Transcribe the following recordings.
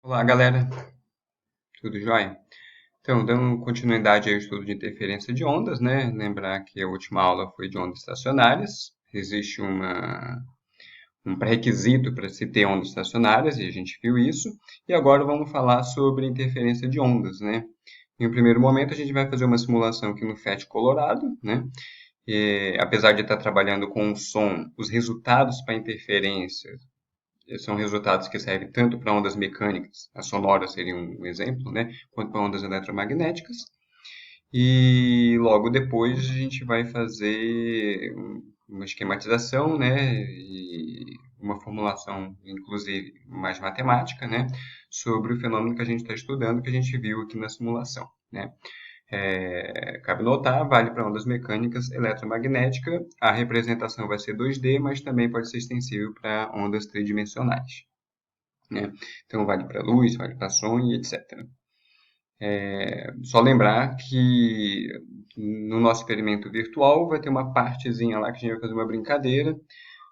Olá, galera. Tudo jóia? Então, dando continuidade ao estudo de interferência de ondas, né? Lembrar que a última aula foi de ondas estacionárias. Existe um pré-requisito para se ter ondas estacionárias, e a gente viu isso. E agora vamos falar sobre interferência de ondas, né? Em um primeiro momento, a gente vai fazer uma simulação aqui no FET Colorado, né? Apesar de estar trabalhando com o som, os resultados para interferência são resultados que servem tanto para ondas mecânicas, a sonora seria um exemplo, né, quanto para ondas eletromagnéticas. E logo depois a gente vai fazer uma esquematização, né, e uma formulação, inclusive mais matemática, né, sobre o fenômeno que a gente está estudando, que a gente viu aqui na simulação, né. Cabe notar, vale para ondas mecânicas eletromagnéticas, a representação vai ser 2D, mas também pode ser extensível para ondas tridimensionais, né? Então, vale para luz, vale para som e etc. Só lembrar que no nosso experimento virtual vai ter uma partezinha lá que a gente vai fazer uma brincadeira,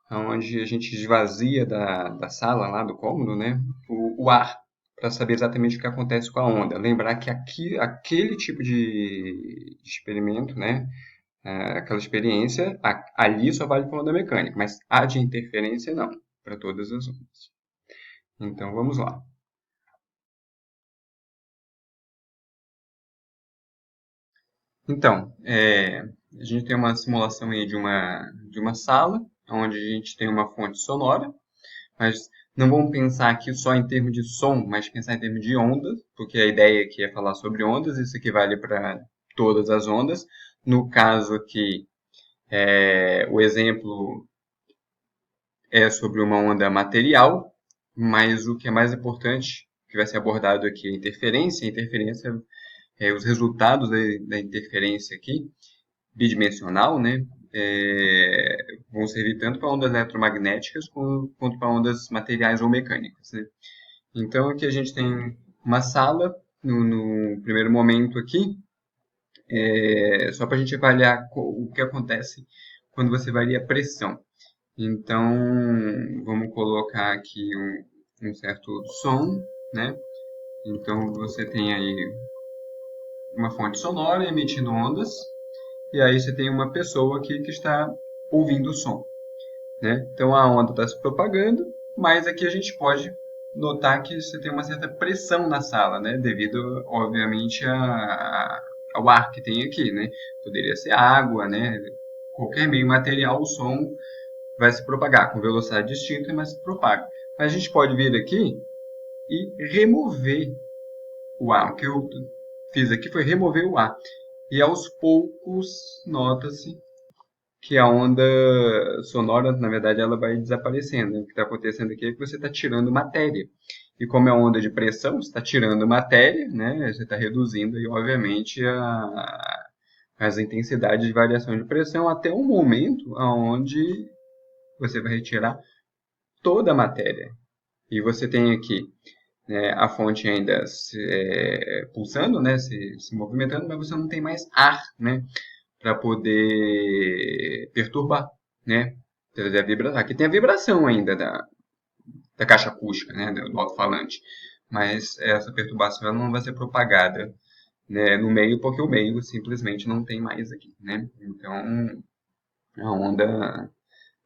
onde a gente esvazia da sala, lá do cômodo, né, o ar, para saber exatamente o que acontece com a onda. Lembrar que aquele tipo de experimento, né, aquela experiência, ali só vale para onda mecânica, mas a de interferência não, para todas as ondas. Então vamos lá. Então, a gente tem uma simulação aí de uma sala, onde a gente tem uma fonte sonora, mas não vamos pensar aqui só em termos de som, mas pensar em termos de ondas, porque a ideia aqui é falar sobre ondas, isso aqui vale para todas as ondas. No caso aqui, o exemplo é sobre uma onda material, mas o que é mais importante, que vai ser abordado aqui, é a interferência. A interferência os resultados da interferência aqui, bidimensional, né, vão servir tanto para ondas eletromagnéticas quanto para ondas materiais ou mecânicas, né? Então aqui a gente tem uma sala no primeiro momento aqui, só para a gente avaliar o que acontece quando você varia a pressão. Então vamos colocar aqui um certo som, né? Então você tem aí uma fonte sonora emitindo ondas, e aí você tem uma pessoa aqui que está ouvindo o som, né? Então a onda está se propagando, mas aqui a gente pode notar que você tem uma certa pressão na sala, né? Devido, obviamente, ao ar que tem aqui, né? Poderia ser água, né? Qualquer meio material, o som vai se propagar com velocidade distinta, mas se propaga. Mas a gente pode vir aqui e remover o ar. O que eu fiz aqui foi remover o ar. E aos poucos nota-se que a onda sonora, na verdade, ela vai desaparecendo. O que está acontecendo aqui é que você está tirando matéria. E como é onda de pressão, você está tirando matéria, né? Você está reduzindo, e, obviamente, as intensidades de variação de pressão até um momento onde você vai retirar toda a matéria. E você tem aqui, né, a fonte ainda pulsando, né, se movimentando, mas você não tem mais ar, né, para poder perturbar, né? Aqui tem a vibração ainda da caixa acústica, né, do alto-falante, mas essa perturbação ela não vai ser propagada, né, no meio, porque o meio simplesmente não tem mais aqui, né? Então a onda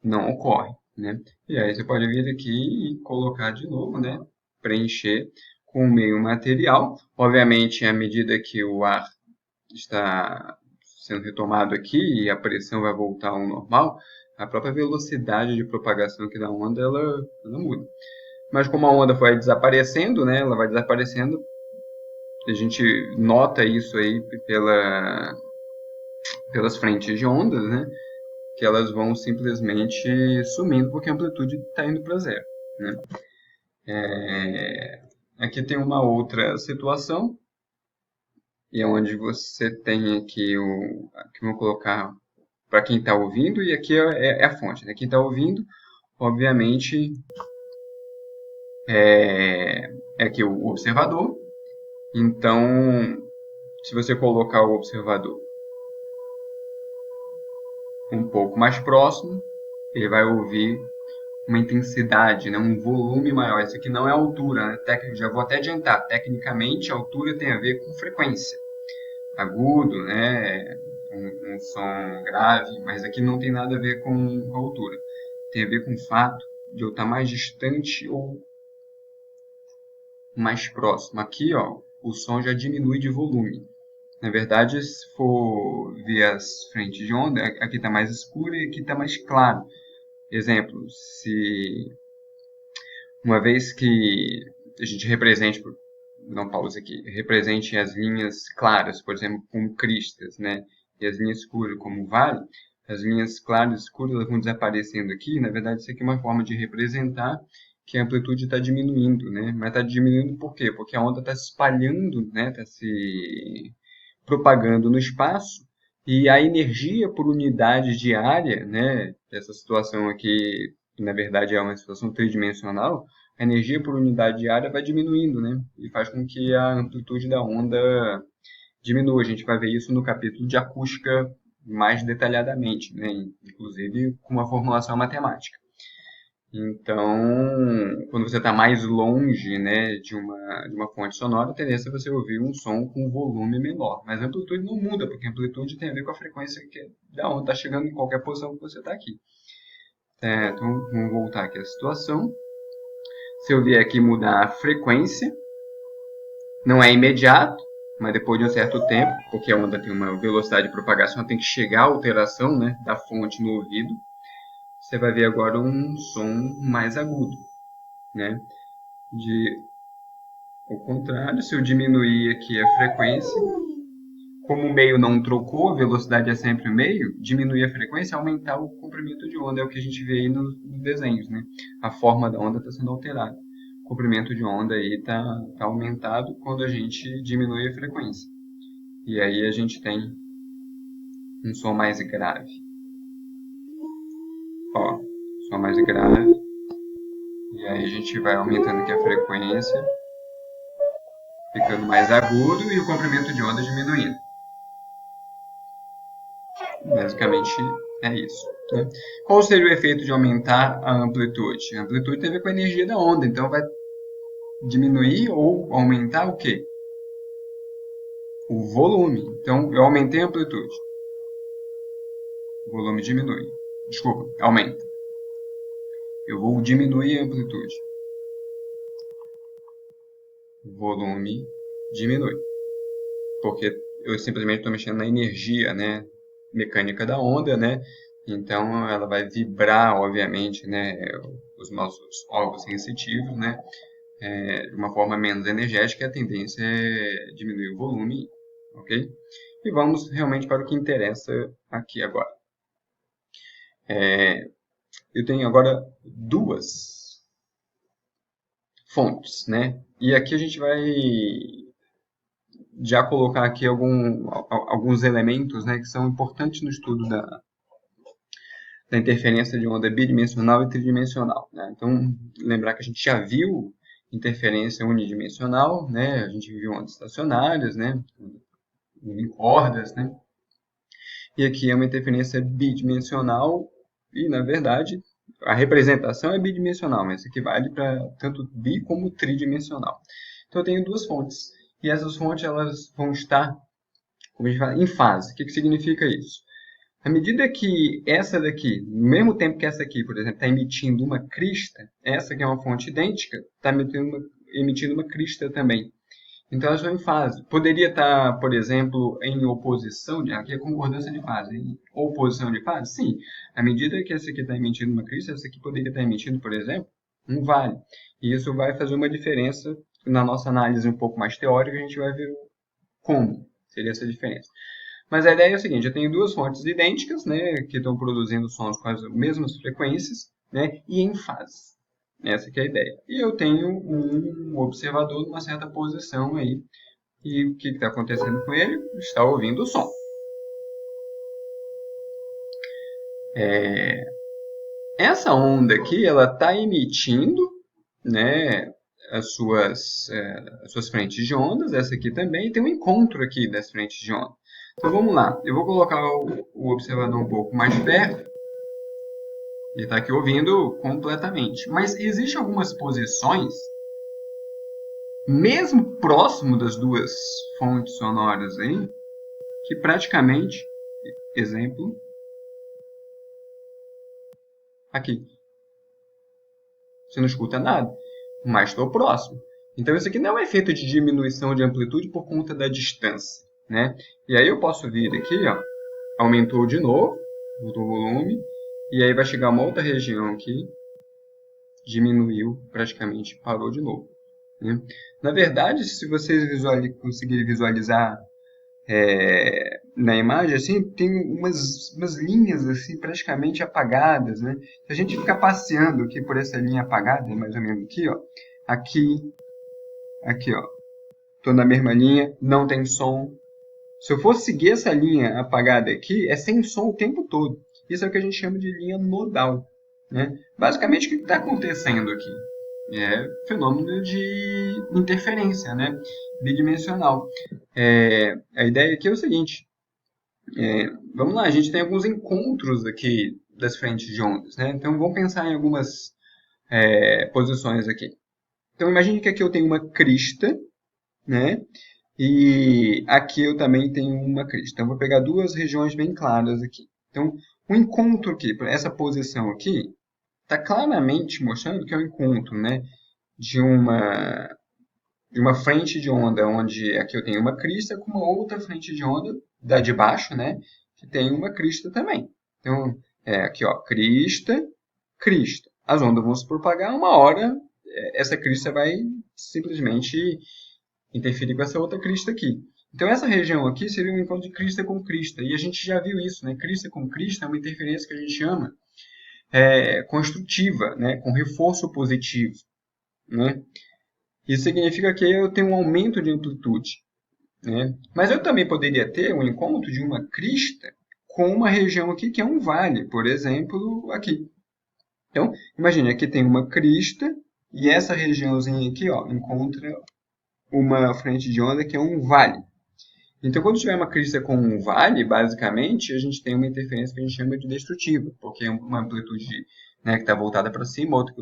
não ocorre, né? E aí você pode vir aqui e colocar de novo, né? Preencher com o meio material. Obviamente, à medida que o ar está sendo retomado aqui e a pressão vai voltar ao normal, a própria velocidade de propagação aqui da onda ela muda. Mas como a onda vai desaparecendo, né? Ela vai desaparecendo. A gente nota isso aí pelas frentes de ondas, né? Que elas vão simplesmente sumindo porque a amplitude está indo para zero, né? Aqui tem uma outra situação, e é onde você tem aqui aqui vou colocar para quem está ouvindo, e aqui é a fonte, né? Quem está ouvindo, obviamente, é aqui o observador. Então, se você colocar o observador um pouco mais próximo, ele vai ouvir uma intensidade, né, um volume maior. Isso aqui não é altura, né? Já vou até adiantar. Tecnicamente, a altura tem a ver com frequência. Agudo, né, um som grave, mas aqui não tem nada a ver com altura. Tem a ver com o fato de eu estar mais distante ou mais próximo. Aqui, ó, o som já diminui de volume. Na verdade, se for ver as frentes de onda, aqui está mais escuro e aqui está mais claro. Exemplo, se uma vez que a gente represente, não pausa aqui, represente as linhas claras, por exemplo, como cristas, né? E as linhas escuras como vale, as linhas claras e escuras elas vão desaparecendo aqui. Na verdade, isso aqui é uma forma de representar que a amplitude está diminuindo, né? Mas está diminuindo por quê? Porque a onda está se espalhando, né? Está se propagando no espaço e a energia por unidade de área, né? Essa situação aqui, que na verdade é uma situação tridimensional, a energia por unidade de área vai diminuindo, né? E faz com que a amplitude da onda diminua. A gente vai ver isso no capítulo de acústica mais detalhadamente, né? Inclusive com uma formulação matemática. Então, quando você está mais longe, né, de uma fonte sonora, a tendência é você ouvir um som com volume menor. Mas a amplitude não muda, porque a amplitude tem a ver com a frequência da onda, está chegando em qualquer posição que você está aqui. Então, vamos voltar aqui à situação. Se eu vier aqui mudar a frequência, não é imediato, mas depois de um certo tempo, porque a onda tem uma velocidade de propagação, tem que chegar a alteração, né, da fonte no ouvido. Você vai ver agora um som mais agudo, né? Ao contrário, se eu diminuir aqui a frequência, como o meio não trocou, a velocidade é sempre o meio, diminuir a frequência, aumentar o comprimento de onda, é o que a gente vê aí nos desenhos, né? A forma da onda está sendo alterada. O comprimento de onda aí está aumentado quando a gente diminui a frequência. E aí a gente tem um som mais grave. Ó, som mais grave. E aí a gente vai aumentando aqui a frequência, ficando mais agudo e o comprimento de onda diminuindo. Basicamente é isso. Né? Qual seria o efeito de aumentar a amplitude? A amplitude tem a ver com a energia da onda, então vai diminuir ou aumentar o quê? O volume. Então eu aumentei a amplitude. O volume diminui. Desculpa, aumenta. Eu vou diminuir a amplitude. O volume diminui. Porque eu simplesmente estou mexendo na energia, né, mecânica da onda, né? Então ela vai vibrar, obviamente, né, os nossos órgãos sensitivos, né, de uma forma menos energética. A tendência é diminuir o volume, ok? E vamos realmente para o que interessa aqui agora. Eu tenho agora duas fontes, né? E aqui a gente vai já colocar aqui alguns elementos, né, que são importantes no estudo da interferência de onda bidimensional e tridimensional. Né? Então, lembrar que a gente já viu interferência unidimensional, né? A gente viu ondas estacionárias, né? Em cordas, né? E aqui é uma interferência bidimensional e, na verdade, a representação é bidimensional, mas isso aqui vale para tanto bi como tridimensional. Então, eu tenho duas fontes. E essas fontes elas vão estar, como a gente fala, em fase. O que significa isso? À medida que essa daqui, no mesmo tempo que essa aqui, por exemplo, está emitindo uma crista, essa que é uma fonte idêntica, está emitindo uma crista também. Então elas estão em fase. Poderia estar, por exemplo, em oposição, aqui é concordância de fase, em oposição de fase? Sim. À medida que essa aqui está emitindo uma crista, essa aqui poderia estar emitindo, por exemplo, um vale. E isso vai fazer uma diferença na nossa análise um pouco mais teórica, a gente vai ver como seria essa diferença. Mas a ideia é a seguinte, eu tenho duas fontes idênticas, né, que estão produzindo sons com as mesmas frequências, né, e em fase. Essa que é a ideia. E eu tenho um observador numa certa posição aí. E o que está acontecendo com ele? Está ouvindo o som. Essa onda aqui, ela está emitindo, né, as suas frentes de ondas. Essa aqui também. Tem um encontro aqui das frentes de onda. Então vamos lá, eu vou colocar o observador um pouco mais perto Ele está aqui ouvindo completamente. Mas existem algumas posições, mesmo próximo das duas fontes sonoras aí, que praticamente, exemplo, aqui, você não escuta nada, mas estou próximo. Então isso aqui não é um efeito de diminuição de amplitude por conta da distância, né? E aí eu posso vir aqui, ó, aumentou de novo o volume, e aí vai chegar uma outra região aqui, diminuiu, praticamente parou de novo, né? Na verdade, se vocês conseguirem visualizar na imagem, assim, tem umas linhas assim praticamente apagadas, né? Se a gente ficar passeando aqui por essa linha apagada, mais ou menos aqui, ó, aqui, aqui, ó, tô na mesma linha, não tem som. Se eu for seguir essa linha apagada aqui, é sem som o tempo todo. Isso é o que a gente chama de linha nodal, né? Basicamente, o que está acontecendo aqui? É fenômeno de interferência, né? Bidimensional. A ideia aqui é o seguinte: vamos lá, a gente tem alguns encontros aqui das frentes de ondas, né? Então vamos pensar em algumas posições aqui. Então imagine que aqui eu tenho uma crista, né? E aqui eu também tenho uma crista. Então eu vou pegar duas regiões bem claras aqui. Então o encontro aqui, essa posição aqui, está claramente mostrando que é um encontro, né? De uma frente de onda, onde aqui eu tenho uma crista, com uma outra frente de onda, da de baixo, né? Que tem uma crista também. Então, aqui, ó, crista, crista. As ondas vão se propagar, uma hora essa crista vai simplesmente interferir com essa outra crista aqui. Então, essa região aqui seria um encontro de crista com crista. E a gente já viu isso, né? Crista com crista é uma interferência que a gente chama construtiva, né? Com reforço positivo, né? Isso significa que eu tenho um aumento de amplitude, né? Mas eu também poderia ter um encontro de uma crista com uma região aqui que é um vale, por exemplo, aqui. Então, imagine, aqui tem uma crista e essa regiãozinha aqui, ó, encontra uma frente de onda que é um vale. Então, quando tiver uma crista com um vale, basicamente, a gente tem uma interferência que a gente chama de destrutiva, porque é uma amplitude, né, que está voltada para cima, outra que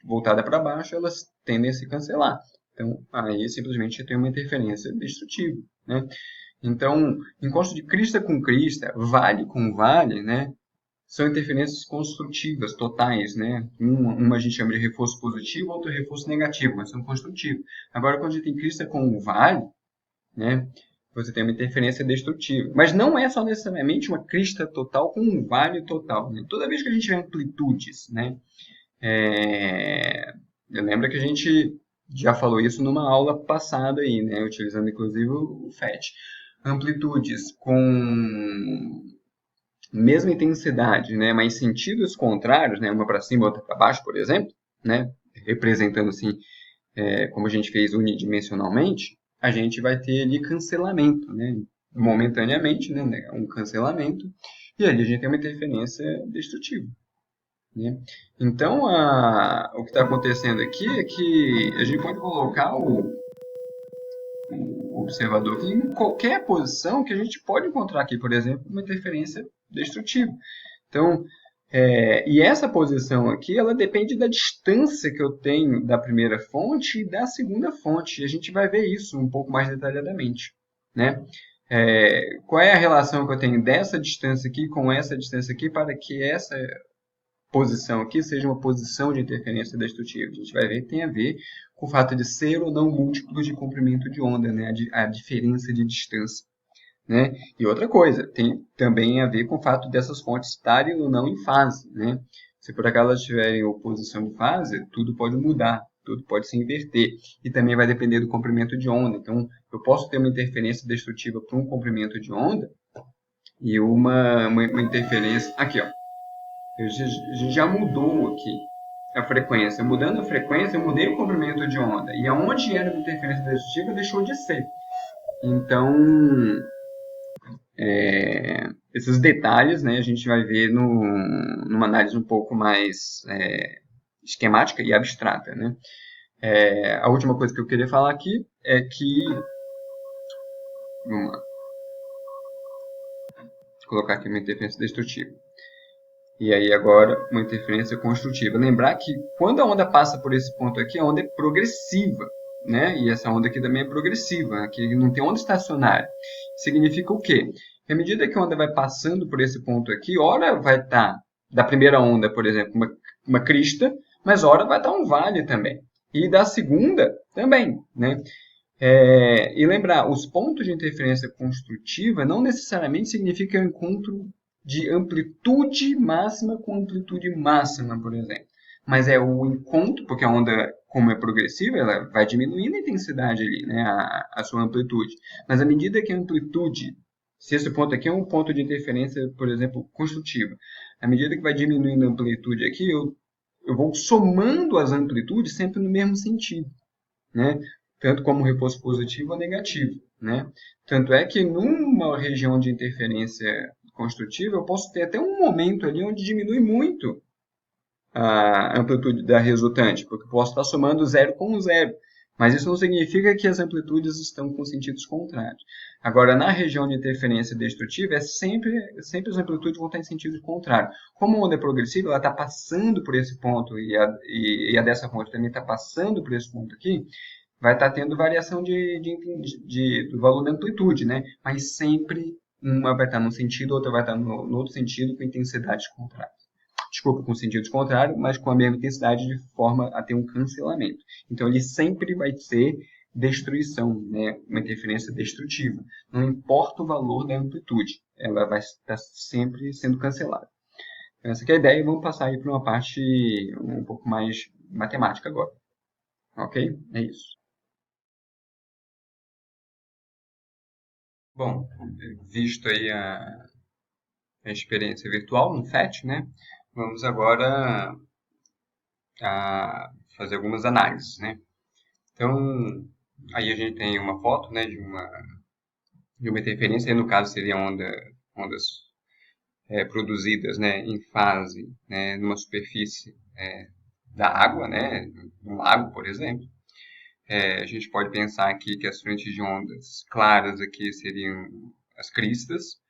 voltada para baixo, elas tendem a se cancelar. Então, aí simplesmente tem uma interferência destrutiva, né? Então, encontro de crista com crista, vale com vale, né, são interferências construtivas, totais, né? Uma a gente chama de reforço positivo, outra reforço negativo, mas são construtivos. Agora, quando a gente tem crista com um vale, né, você tem uma interferência destrutiva. Mas não é só necessariamente uma crista total com um vale total, né? Toda vez que a gente vê amplitudes, né, eu lembro que a gente já falou isso numa aula passada aí, né, utilizando inclusive o FET. Amplitudes com mesma intensidade, né, mas sentidos contrários, né, uma para cima, outra para baixo, por exemplo, né, representando assim, como a gente fez unidimensionalmente, a gente vai ter ali cancelamento, né, momentaneamente, né, um cancelamento, e ali a gente tem uma interferência destrutiva, né? Então, o que está acontecendo aqui é que a gente pode colocar o observador em qualquer posição que a gente pode encontrar aqui, por exemplo, uma interferência destrutiva. Então, e essa posição aqui, ela depende da distância que eu tenho da primeira fonte e da segunda fonte. E a gente vai ver isso um pouco mais detalhadamente, né? Qual é a relação que eu tenho dessa distância aqui com essa distância aqui para que essa posição aqui seja uma posição de interferência destrutiva? A gente vai ver que tem a ver com o fato de ser ou não múltiplos de comprimento de onda, né? A diferença de distância, né? E outra coisa, tem também a ver com o fato dessas fontes estarem ou não em fase, né? Se por acaso elas estiverem em oposição de fase, tudo pode mudar, tudo pode se inverter. E também vai depender do comprimento de onda. Então, eu posso ter uma interferência destrutiva para um comprimento de onda e uma interferência... Aqui, ó. A gente já mudou aqui a frequência. Mudando a frequência, eu mudei o comprimento de onda. E aonde era uma interferência destrutiva, deixou de ser. Então, esses detalhes, né, a gente vai ver numa análise um pouco mais esquemática e abstrata, né? A última coisa que eu queria falar aqui é que, vamos lá, vou colocar aqui uma interferência destrutiva. E aí agora uma interferência construtiva. Lembrar que quando a onda passa por esse ponto aqui, a onda é progressiva, né? E essa onda aqui também é progressiva, aqui não tem onda estacionária. Significa o quê? Que à medida que a onda vai passando por esse ponto aqui, ora vai estar da primeira onda, por exemplo, uma crista, mas ora vai estar um vale também. E da segunda também, né? E lembrar, os pontos de interferência construtiva não necessariamente significam encontro de amplitude máxima com amplitude máxima, por exemplo. Mas é o encontro, porque a onda, como é progressiva, ela vai diminuindo a intensidade ali, né, a sua amplitude. Mas à medida que a amplitude, se esse ponto aqui é um ponto de interferência, por exemplo, construtiva, à medida que vai diminuindo a amplitude aqui, eu vou somando as amplitudes sempre no mesmo sentido, né? Tanto como reforço positivo ou negativo, né? Tanto é que numa região de interferência construtiva, eu posso ter até um momento ali onde diminui muito a amplitude da resultante, porque eu posso estar somando zero com zero. Mas isso não significa que as amplitudes estão com sentidos contrários. Agora, na região de interferência destrutiva, sempre as amplitudes vão estar em sentido contrário. Como a onda é progressiva, ela está passando por esse ponto e a dessa ponte também está passando por esse ponto aqui, vai estar tendo variação do valor da amplitude, né? Mas sempre uma vai estar num sentido, outra vai estar no outro sentido, com intensidades contrárias. Desculpa, com sentidos contrários, mas com a mesma intensidade, de forma a ter um cancelamento. Então, ele sempre vai ser destruição, né? Uma interferência destrutiva. Não importa o valor da amplitude, ela vai estar sempre sendo cancelada. Então, essa é a ideia, e vamos passar aí para uma parte um pouco mais matemática agora. Ok? É isso. Bom, visto aí a experiência virtual no FET, né? Vamos agora fazer algumas análises, né? Então, aí a gente tem uma foto, né, de uma interferência, aí no caso seria ondas produzidas, né, em fase, né, numa superfície da água, né, um lago, por exemplo. A gente pode pensar aqui que as frentes de ondas claras aqui seriam as cristas,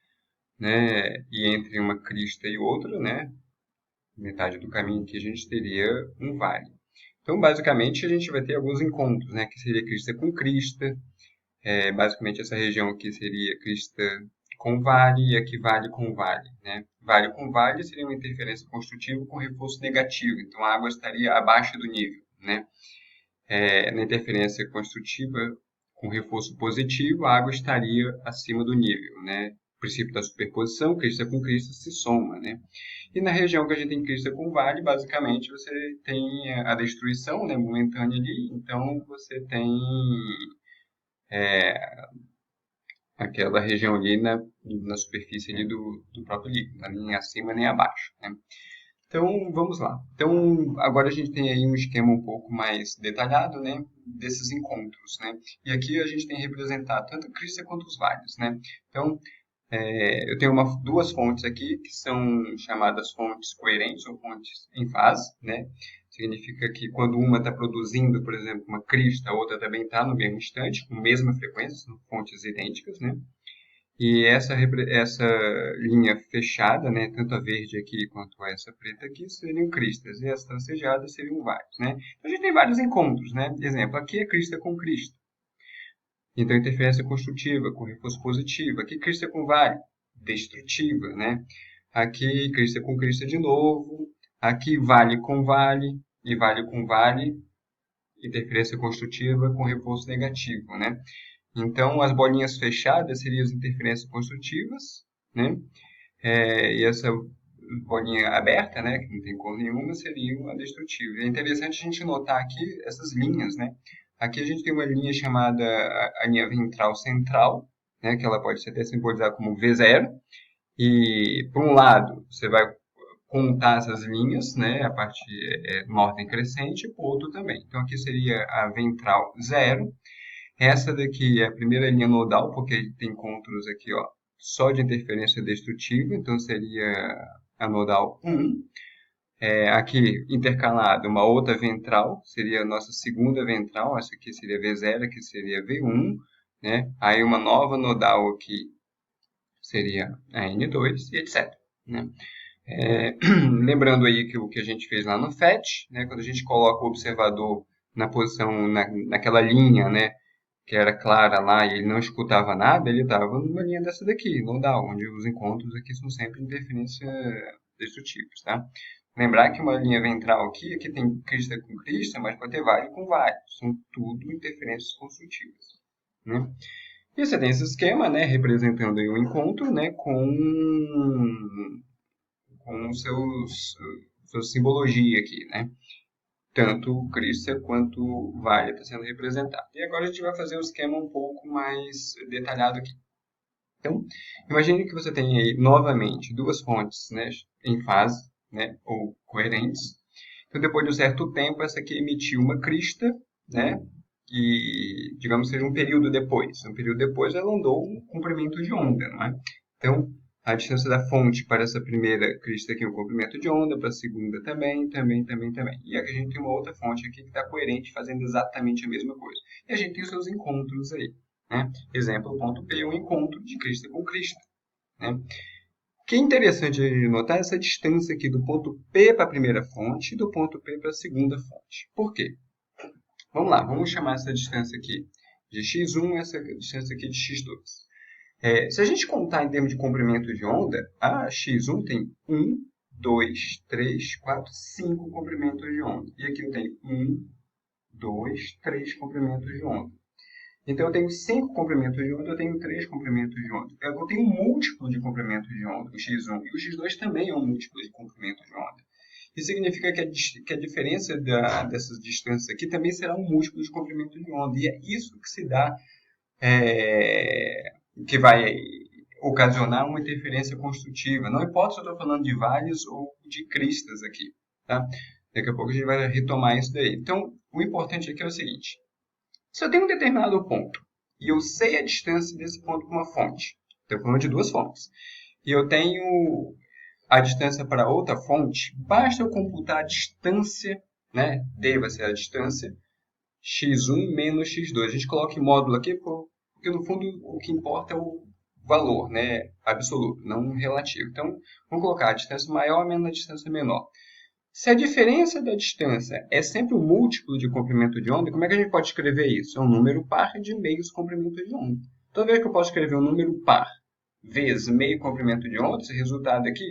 né, e entre uma crista e outra, né, metade do caminho aqui a gente teria um vale. Então, basicamente, a gente vai ter alguns encontros, né, que seria crista com crista, basicamente essa região aqui seria crista com vale e aqui vale com vale, né. Vale com vale seria uma interferência construtiva com reforço negativo, então a água estaria abaixo do nível, né. Na interferência construtiva com reforço positivo, a água estaria acima do nível, né. O princípio da superposição, crista com crista se soma, né. E na região que a gente tem crista com vale, basicamente você tem a destruição, né, momentânea ali, então você tem aquela região ali na superfície ali do próprio líquido, nem acima nem abaixo, né? Então, vamos lá. Então, agora a gente tem aí um esquema um pouco mais detalhado, né, desses encontros, né? E aqui a gente tem representado tanto a crista quanto os vales, né? Então, eu tenho duas fontes aqui, que são chamadas fontes coerentes ou fontes em fase, né? Significa que quando uma está produzindo, por exemplo, uma crista, a outra também está no mesmo instante, com a mesma frequência, são fontes idênticas, né? E essa linha fechada, né, tanto a verde aqui quanto essa preta aqui, seriam cristas, e as tracejadas seriam vários, né? Então, a gente tem vários encontros, né? Exemplo, aqui é crista com crista. Então, interferência construtiva com reforço positivo. Aqui, crista com vale, destrutiva, né? Aqui, crista com crista de novo. Aqui, vale com vale e vale com vale, interferência construtiva com reforço negativo, né? Então, as bolinhas fechadas seriam as interferências construtivas, né? E essa bolinha aberta, né, que não tem cor nenhuma, seria a destrutiva. É interessante a gente notar aqui essas linhas, né? Aqui a gente tem uma linha chamada a linha ventral central, né, que ela pode ser até simbolizada como V0. E, por um lado, você vai contar essas linhas, né, a parte numa ordem crescente, e por outro também. Então, aqui seria a ventral 0. Essa daqui é a primeira linha nodal, porque tem encontros aqui, ó, só de interferência destrutiva, então seria a nodal 1. Aqui, intercalado, uma outra ventral, seria a nossa segunda ventral, essa aqui seria V0, aqui seria V1, né? Aí uma nova nodal aqui seria a N2 e etc, né? Lembrando aí que o que a gente fez lá no FET, né, quando a gente coloca o observador na posição, naquela linha, né, que era clara lá e ele não escutava nada, ele estava numa linha dessa daqui, nodal, onde os encontros aqui são sempre interferência destrutivos, tá? Lembrar que uma linha ventral aqui tem crista com crista, mas pode ter vale com vale. São tudo interferências construtivas, né? E você tem esse esquema, né, representando aí um encontro, né, com sua simbologia aqui, né? Tanto crista quanto vale está sendo representado. E agora a gente vai fazer um esquema um pouco mais detalhado aqui. Então, imagine que você tem aí novamente duas fontes, né, em fase, né, ou coerentes. Então, depois de um certo tempo, essa aqui emitiu uma crista, né, e, digamos, seja um período depois. Um período depois, ela andou um comprimento de onda, não é? Então, a distância da fonte para essa primeira crista aqui é um comprimento de onda, para a segunda também. E aqui a gente tem uma outra fonte aqui que está coerente, fazendo exatamente a mesma coisa. E a gente tem os seus encontros aí, né? Exemplo, o ponto P é um encontro de crista com crista, né? O que é interessante de notar é essa distância aqui do ponto P para a primeira fonte e do ponto P para a segunda fonte. Por quê? Vamos lá, vamos chamar essa distância aqui de x1 e essa distância aqui de x2. Se a gente contar em termos de comprimento de onda, a x1 tem 1, 2, 3, 4, 5 comprimentos de onda. E aqui eu tenho 1, 2, 3 comprimentos de onda. Então, eu tenho 5 comprimentos de onda, eu tenho 3 comprimentos de onda. Eu tenho um múltiplo de comprimentos de onda, o x1, e o x2 também é um múltiplo de comprimento de onda. Isso significa que a diferença dessas distâncias aqui também será um múltiplo de comprimento de onda. E é isso que se dá, que vai ocasionar uma interferência construtiva. Não importa se eu estou falando de vales ou de cristas aqui, tá? Daqui a pouco a gente vai retomar isso daí. Então, o importante aqui é o seguinte. Se eu tenho um determinado ponto e eu sei a distância desse ponto para uma fonte, estou falando de duas fontes, e eu tenho a distância para outra fonte, basta eu computar a distância, né? D vai ser a distância, x1 menos x2. A gente coloca em módulo aqui, porque no fundo o que importa é o valor, né? Absoluto, não relativo. Então, vamos colocar a distância maior menos a distância menor. Se a diferença da distância é sempre um múltiplo de comprimento de onda, como é que a gente pode escrever isso? É um número par de meios comprimento de onda. Toda vez que eu posso escrever um número par vezes meio comprimento de onda, esse resultado aqui,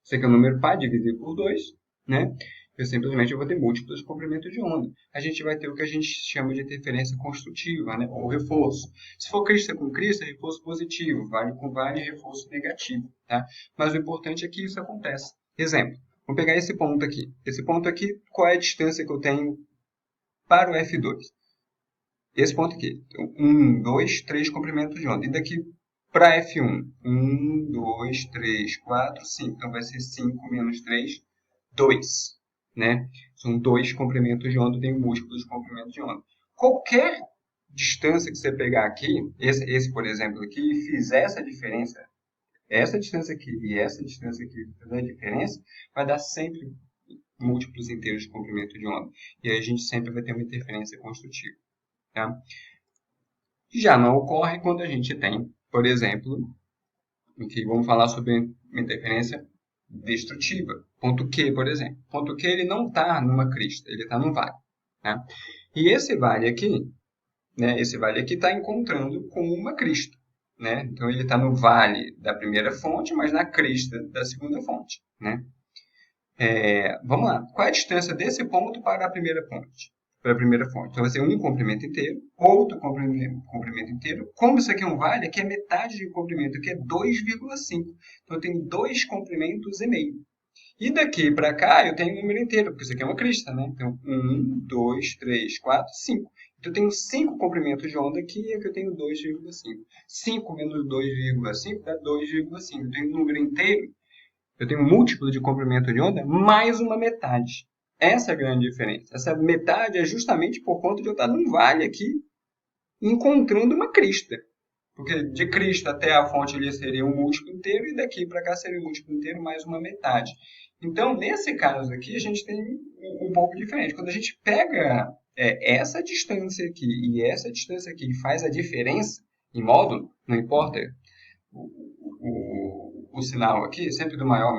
isso aqui é um número par dividido por 2, né? Eu vou ter múltiplos de comprimento de onda. A gente vai ter o que a gente chama de interferência construtiva, né? Ou reforço. Se for crista com crista, reforço positivo. Vale com vale, reforço negativo. Tá? Mas o importante é que isso acontece. Exemplo. Vamos pegar esse ponto aqui. Esse ponto aqui, qual é a distância que eu tenho para o F2? Esse ponto aqui. Então, 1, 2, 3 comprimentos de onda. E daqui para F1? 1, 2, 3, 4, 5. Então vai ser 5 menos 3, 2. Né? São 2 comprimentos de onda, eu tenho múltiplos de comprimentos de onda. Qualquer distância que você pegar aqui, esse por exemplo aqui, e fizer essa distância aqui e essa distância aqui fizer a diferença, vai dar sempre múltiplos inteiros de comprimento de onda. E aí a gente sempre vai ter uma interferência construtiva. Tá? Já não ocorre quando a gente tem, por exemplo, aqui vamos falar sobre uma interferência destrutiva. Ponto Q, por exemplo. Ponto Q ele não está numa crista, ele está num vale. Né? E esse vale aqui está encontrando com uma crista. Né? Então ele está no vale da primeira fonte, mas na crista da segunda fonte. Né? Vamos lá. Qual é a distância desse ponto para a primeira fonte? Para a primeira fonte. Então vai ser um comprimento inteiro, outro comprimento inteiro. Como isso aqui é um vale, aqui é metade de comprimento, aqui é 2,5. Então eu tenho 2 comprimentos e meio. E daqui para cá eu tenho um número inteiro, porque isso aqui é uma crista, né? Então 1, 2, 3, 4, 5. Então eu tenho 5 comprimentos de onda aqui e aqui eu tenho 2,5. 5 menos 2,5 dá 2,5. Eu tenho um número inteiro. Eu tenho um múltiplo de comprimento de onda mais uma metade. Essa é a grande diferença. Essa metade é justamente por conta de eu estar num vale aqui, encontrando uma crista. Porque de crista até a fonte ali seria um múltiplo inteiro e daqui para cá seria um múltiplo inteiro mais uma metade. Então, nesse caso aqui, a gente tem um pouco diferente. Quando a gente pega essa distância aqui e essa distância aqui e faz a diferença em módulo, não importa o sinal aqui, sempre do maior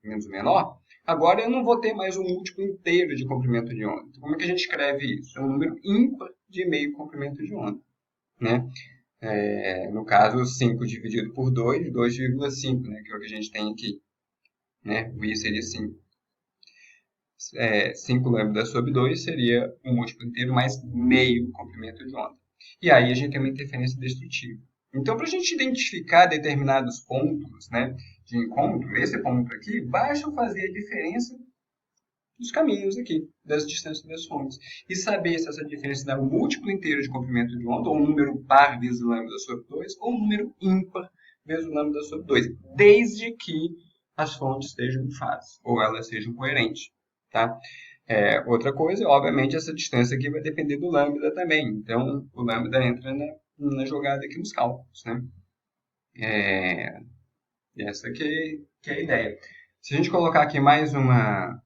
menos o menor, agora eu não vou ter mais um múltiplo inteiro de comprimento de onda. Então, como é que a gente escreve isso? É um número ímpar de meio comprimento de onda, né? No caso, 5 dividido por 2, 2,5, né? Que é o que a gente tem aqui, né? O i seria 5. 5 lambda sobre 2 seria um múltiplo inteiro mais meio comprimento de onda. E aí a gente tem uma interferência destrutiva. Então, para a gente identificar determinados pontos, né, de encontro, esse ponto aqui, basta fazer a diferença dos caminhos aqui, das distâncias das fontes. E saber se essa diferença dá um múltiplo inteiro de comprimento de onda, ou um número par vezes lambda sobre 2, ou um número ímpar vezes lambda sobre 2, desde que as fontes estejam em fase, ou elas sejam coerentes. Tá? Outra coisa, obviamente, essa distância aqui vai depender do lambda também. Então, o lambda entra na jogada aqui nos cálculos. Né? Essa que é a ideia. Se a gente colocar aqui mais uma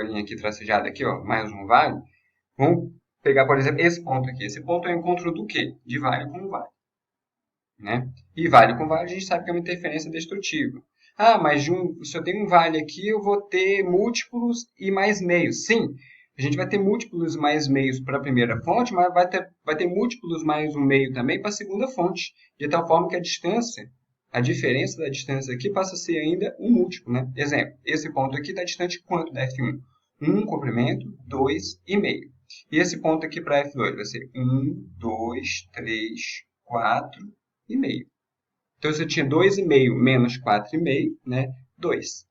linha aqui tracejada, aqui, ó, mais um vale, vamos pegar, por exemplo, esse ponto aqui. Esse ponto é o encontro do quê? De vale com vale. Né? E vale com vale a gente sabe que é uma interferência destrutiva. Ah, mas se eu tenho um vale aqui, eu vou ter múltiplos e mais meios. Sim, a gente vai ter múltiplos mais meios para a primeira fonte, mas vai ter múltiplos mais um meio também para a segunda fonte. De tal forma que a diferença da distância aqui passa a ser ainda um múltiplo. Né? Exemplo, esse ponto aqui está distante quanto da F1? 1 comprimento, 2,5. E esse ponto aqui para F2 vai ser 1, 2, 3, 4 e meio. Então, se eu tinha 2,5 menos 4,5, né? 2.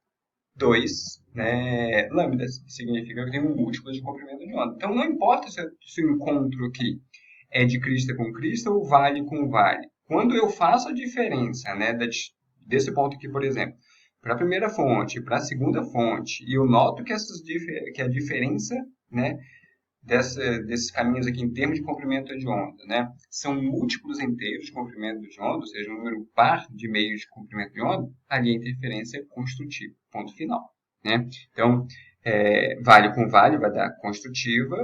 2, né, lambdas. Significa que eu tenho um múltiplo de comprimento de onda. Então, não importa se o encontro aqui é de crista com crista ou vale com vale. Quando eu faço a diferença, né, desse ponto aqui, por exemplo, para a primeira fonte, para a segunda fonte, e eu noto que a diferença, né, desses caminhos aqui em termos de comprimento de onda, né, são múltiplos inteiros de comprimento de onda, ou seja, um número par de meios de comprimento de onda, ali a interferência é construtiva, ponto final. Né? Então, vale com vale vai dar construtiva,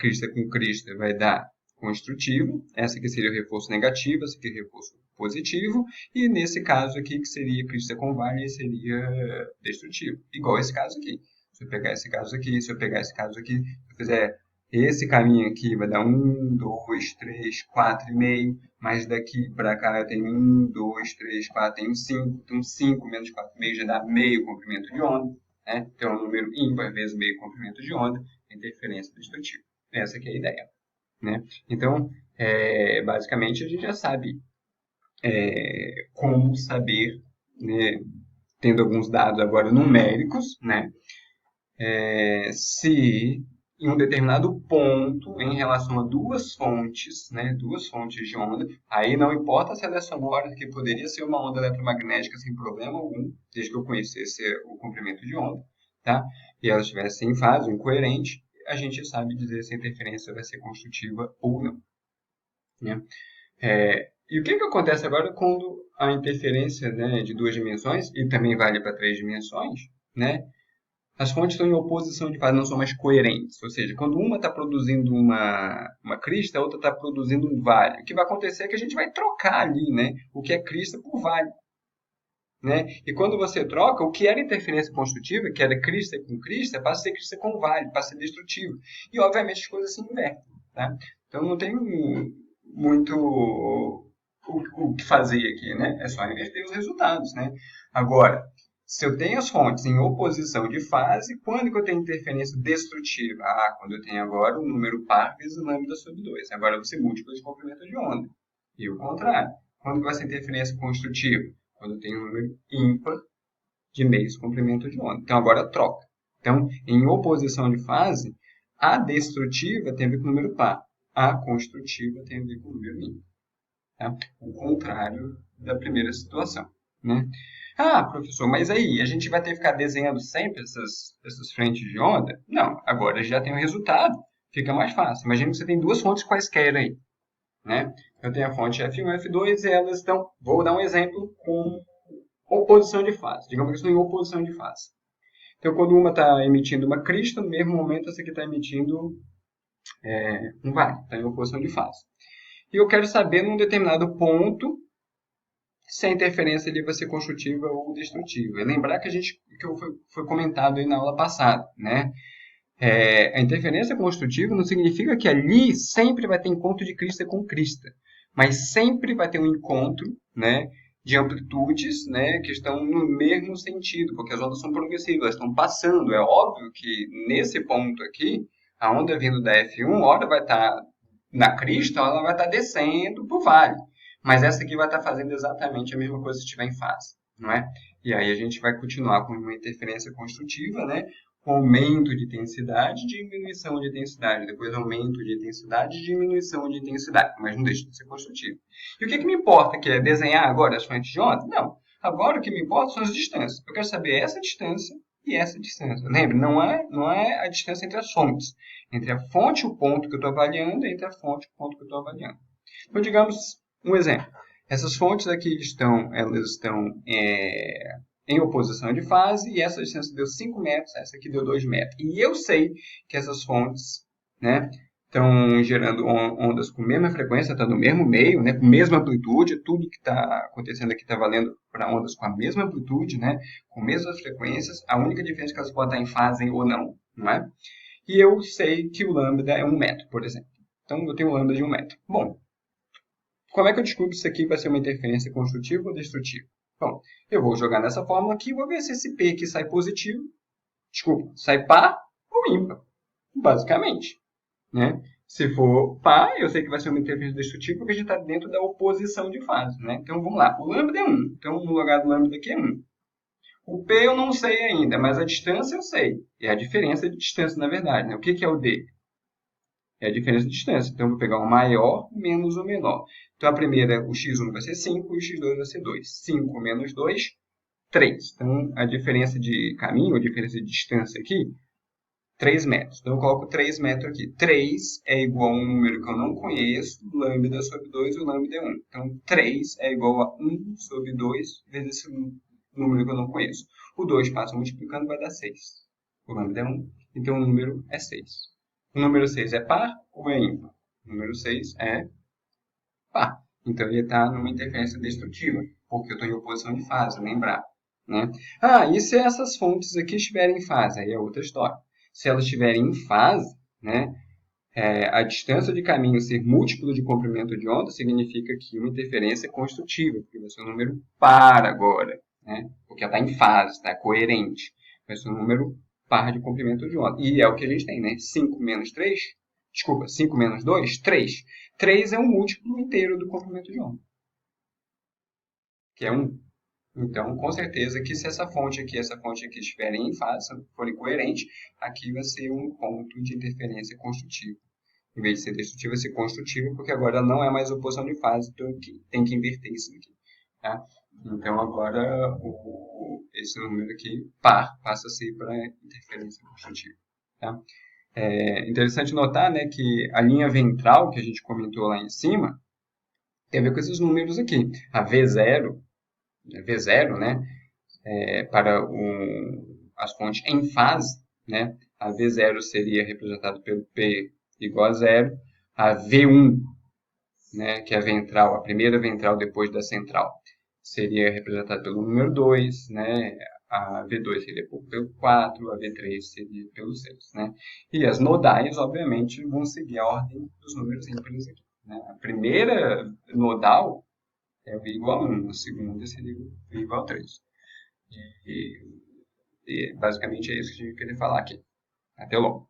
crista com crista vai dar construtiva, essa aqui seria o reforço negativo, essa aqui é o reforço positivo, e nesse caso aqui, que seria crista com vale, seria destrutivo, igual esse caso aqui. Se eu pegar esse caso aqui, se eu pegar esse caso aqui, se eu fizer esse caminho aqui, vai dar 1, 2, 3, 4,5, mas daqui para cá eu tenho 1, 2, 3, 4, tenho 5, então 5 menos 4,5 já dá meio comprimento de onda, né? Então é um número ímpar vezes meio comprimento de onda, interferência destrutiva. Essa aqui é a ideia. Né? Então, basicamente a gente já sabe como saber, né, tendo alguns dados agora numéricos, né, se em um determinado ponto, em relação a duas fontes, né, duas fontes de onda, aí não importa se ela é sonora, que poderia ser uma onda eletromagnética sem problema algum, desde que eu conhecesse o comprimento de onda, tá? E elas estivessem em fase, incoerente, a gente sabe dizer se a interferência vai ser construtiva ou não. Né? E o que acontece agora quando a interferência, né, de duas dimensões, e também vale para três dimensões, né, as fontes estão em oposição de fase, não são mais coerentes. Ou seja, quando uma está produzindo uma crista, a outra está produzindo um vale. O que vai acontecer é que a gente vai trocar ali, né, o que é crista por vale. Né? E quando você troca, o que era interferência construtiva, que era crista com crista, passa a ser crista com vale, passa a ser destrutivo. E, obviamente, as coisas se invertem. Tá? Então, não tem muito o que fazer aqui, né? É só inverter os resultados, né? Agora, se eu tenho as fontes em oposição de fase, quando que eu tenho interferência destrutiva? Ah, quando eu tenho agora um número par vezes lambda sobre 2. Agora você múltiplo de comprimento de onda. E o contrário. Quando que vai ser interferência construtiva? Quando eu tenho um número ímpar de meios comprimento de onda. Então, agora troca. Então, em oposição de fase, a destrutiva tem a ver com o número par. A construtiva tem a ver com o número ímpar. Tá? O contrário da primeira situação. Né? Ah, professor, mas aí a gente vai ter que ficar desenhando sempre essas frentes de onda? Não, agora já tem o resultado, fica mais fácil. Imagina que você tem duas fontes quaisquer aí. Né? Eu tenho a fonte F1 e F2 e elas estão, vou dar um exemplo com oposição de fase. Digamos que estão em oposição de fase. Então, quando uma está emitindo uma crista, no mesmo momento essa aqui está emitindo um vale, está em oposição de fase. E eu quero saber, num determinado ponto, se a interferência ali vai ser construtiva ou destrutiva. E lembrar que foi comentado aí na aula passada, né? A interferência construtiva não significa que ali sempre vai ter encontro de crista com crista, mas sempre vai ter um encontro, né, de amplitudes, né, que estão no mesmo sentido, porque as ondas são progressivas, elas estão passando. É óbvio que nesse ponto aqui, a onda vindo da F1, hora vai estar na crista, ela vai estar descendo para o vale, mas essa aqui vai estar fazendo exatamente a mesma coisa se estiver em fase, não é? E aí a gente vai continuar com uma interferência construtiva, né? Com aumento de intensidade, diminuição de intensidade, depois aumento de intensidade, diminuição de intensidade, mas não deixa de ser construtivo. E o que me importa, que é desenhar agora as frentes de onda? Não. Agora o que me importa são as distâncias. Eu quero saber essa distância e essa distância. Lembre, não é a distância entre as fontes. Entre a fonte e o ponto que eu estou avaliando, e entre a fonte e o ponto que eu estou avaliando. Então, digamos um exemplo. Essas fontes aqui elas estão em oposição de fase, e essa distância deu 5 metros, essa aqui deu 2 metros. E eu sei que essas fontes, né, estão gerando ondas com a mesma frequência, está no mesmo meio, né, com a mesma amplitude, tudo que está acontecendo aqui está valendo para ondas com a mesma amplitude, né, com mesmas frequências, a única diferença é que elas podem estar em fase ou não é? E eu sei que o lambda é 1 metro, por exemplo. Então, eu tenho um lambda de 1 metro. Bom, como é que eu descubro se aqui vai ser uma interferência construtiva ou destrutiva? Bom, eu vou jogar nessa fórmula aqui e vou ver se esse P aqui sai positivo, sai par ou ímpar, basicamente, né? Se for par, eu sei que vai ser uma interferência destrutiva porque a gente está dentro da oposição de fase, né? Então, vamos lá. O lambda é 1, então no lugar do lambda aqui é 1. O P eu não sei ainda, mas a distância eu sei. É a diferença de distância, na verdade, né? O que é o D? É a diferença de distância. Então, eu vou pegar o maior menos o menor. Então, a primeira, o x1 vai ser 5 e o x2 vai ser 2. 5 menos 2, 3. Então, a diferença de caminho, a diferença de distância aqui, 3 metros. Então, eu coloco 3 metros aqui. 3 é igual a um número que eu não conheço, lambda sobre 2, o lambda é 1. Então, 3 é igual a 1 sobre 2 vezes esse número que eu não conheço. O 2 passa multiplicando, vai dar 6. O lambda é 1, então o número é 6. O número 6 é par ou é ímpar? O número 6 é par. Então, ele está numa interferência destrutiva, porque eu estou em oposição de fase, lembrar. Né? E se essas fontes aqui estiverem em fase? Aí é outra história. Se elas estiverem em fase, né, a distância de caminho ser múltiplo de comprimento de onda significa que uma interferência é construtiva, porque vai ser um número par agora, né? Porque ela está em fase, está coerente. Vai ser um número par de comprimento de onda. E é o que a gente tem, né? 5 menos 3, desculpa, 5 menos 2, 3. 3 é um múltiplo inteiro do comprimento de onda, que é 1. Então, com certeza que se essa fonte aqui e essa fonte aqui estiverem em fase, forem coerentes, aqui vai ser um ponto de interferência construtiva. Em vez de ser destrutiva, vai ser construtiva, porque agora ela não é mais oposição de fase, então tem que inverter isso aqui. Tá? Então, agora esse número aqui, par, passa a ser para interferência construtiva. Tá? É interessante notar, né, que a linha ventral que a gente comentou lá em cima tem a ver com esses números aqui. A V0, né, para as fontes em fase, né, a V0 seria representado pelo P igual a 0, a V1, né, que é a ventral, a primeira ventral depois da central, seria representada pelo número 2, né, a V2 seria pelo 4, a V3 seria pelo 6. Né? E as nodais, obviamente, vão seguir a ordem dos números ímpares aqui. Né? A primeira nodal é V igual a 1, a segunda seria V igual a 3. E basicamente é isso que a gente queria falar aqui. Até logo.